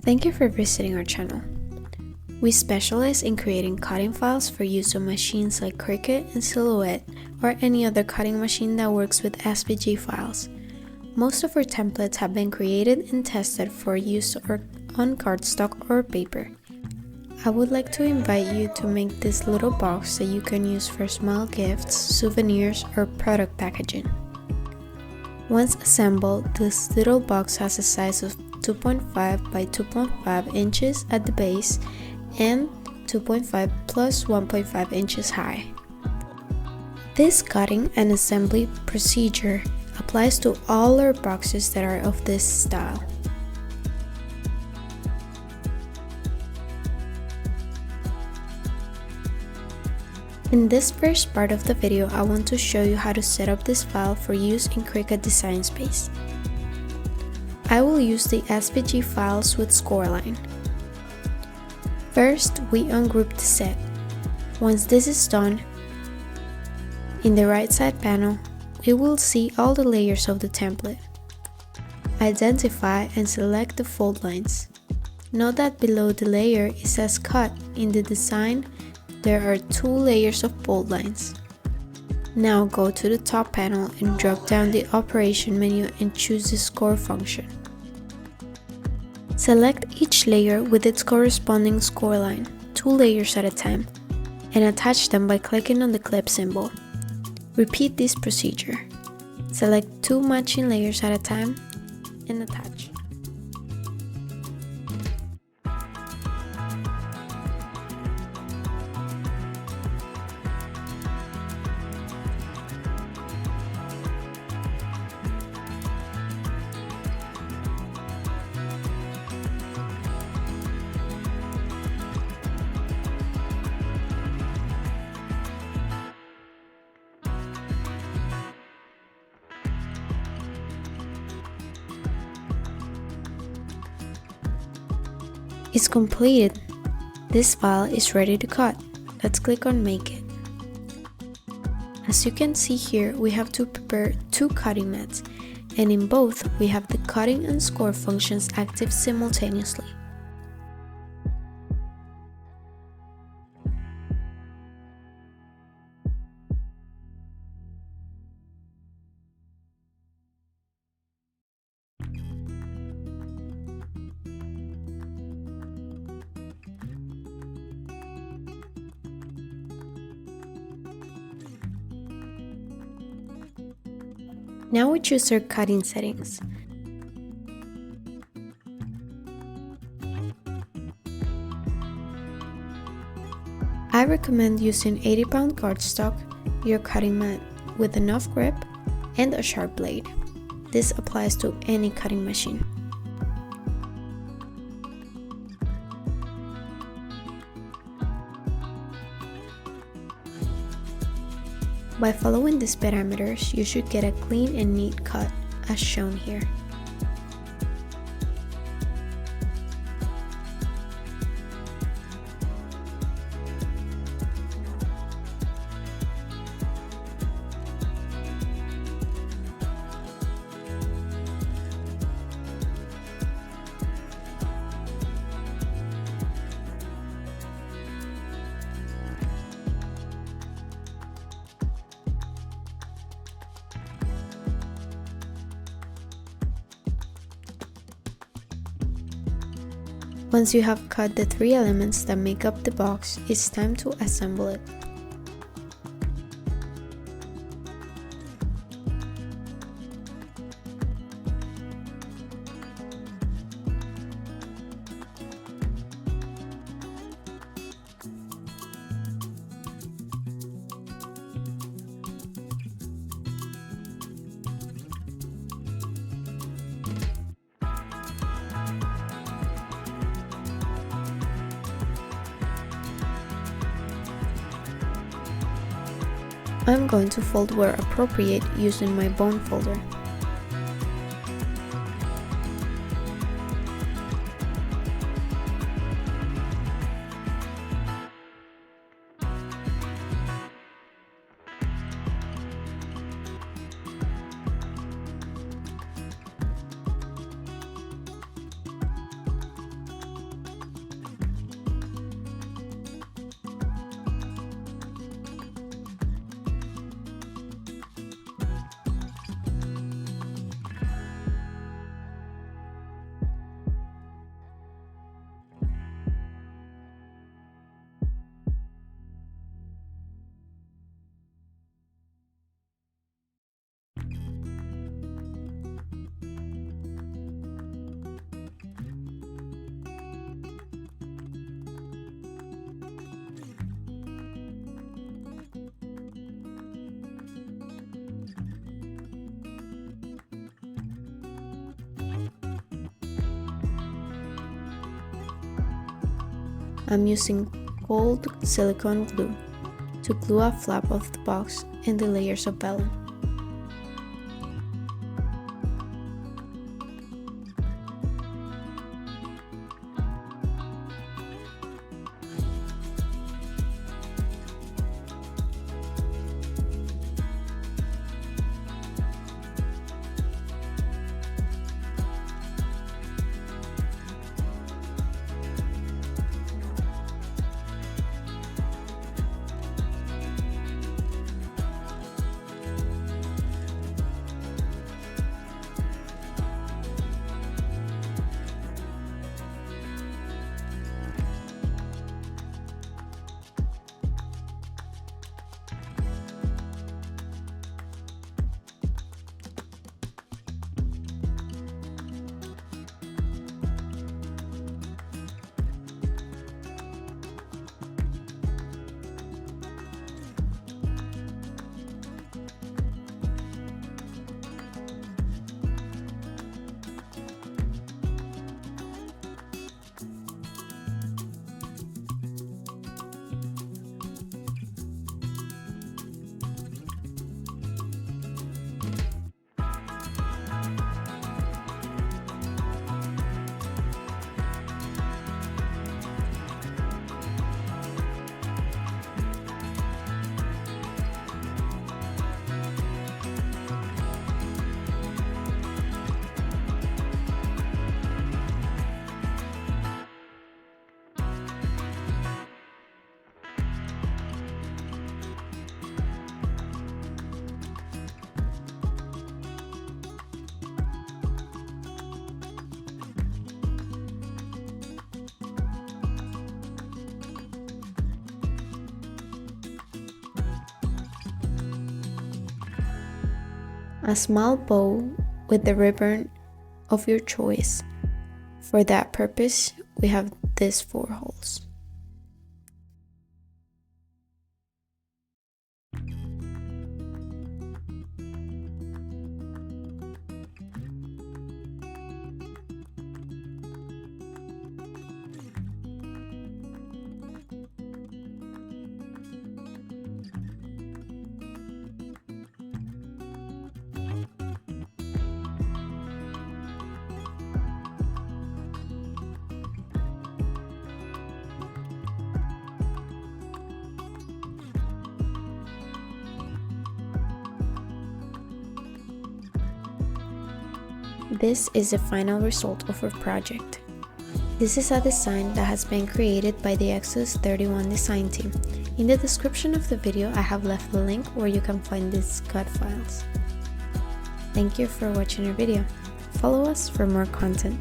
Thank you for visiting our channel. We specialize in creating cutting files for use on machines like Cricut and Silhouette or any other cutting machine that works with SVG files. Most of our templates have been created and tested for use on cardstock or paper. I would like to invite you to make this little box that you can use for small gifts, souvenirs, or product packaging. Once assembled, this little box has a size of 2.5 by 2.5 inches at the base and 2.5 plus 1.5 inches high. This cutting and assembly procedure applies to all our boxes that are of this style. In this first part of the video, I want to show you how to set up this file for use in Cricut Design Space. I will use the SVG files with scoreline. First, we ungroup the set. Once this is done, in the right side panel, we will see all the layers of the template. Identify and select the fold lines. Note that below the layer it says Cut. In the design, there are 2 layers of fold lines. Now go to the top panel and drop down the operation menu and choose the score function. Select each layer with its corresponding score line, 2 layers at a time, and attach them by clicking on the clip symbol. Repeat this procedure. Select 2 matching layers at a time and attach. It's completed. This file is ready to cut. Let's click on Make It. As you can see here, we have to prepare 2 cutting mats, and in both, we have the cutting and score functions active simultaneously. Now we choose our cutting settings. I recommend using 80-pound cardstock, your cutting mat with enough grip, and a sharp blade. This applies to any cutting machine. By following these parameters, you should get a clean and neat cut, as shown here. Once you have cut the 3 elements that make up the box, it's time to assemble it. I'm going to fold where appropriate using my bone folder. I'm using cold silicone glue to glue a flap of the box and the layers of vellum. A small bow with the ribbon of your choice. For that purpose, we have these 4 holes. This is the final result of our project. This is a design that has been created by the Exodus 31 design team. In the description of the video, I have left a link where you can find these cut files. Thank you for watching our video. Follow us for more content.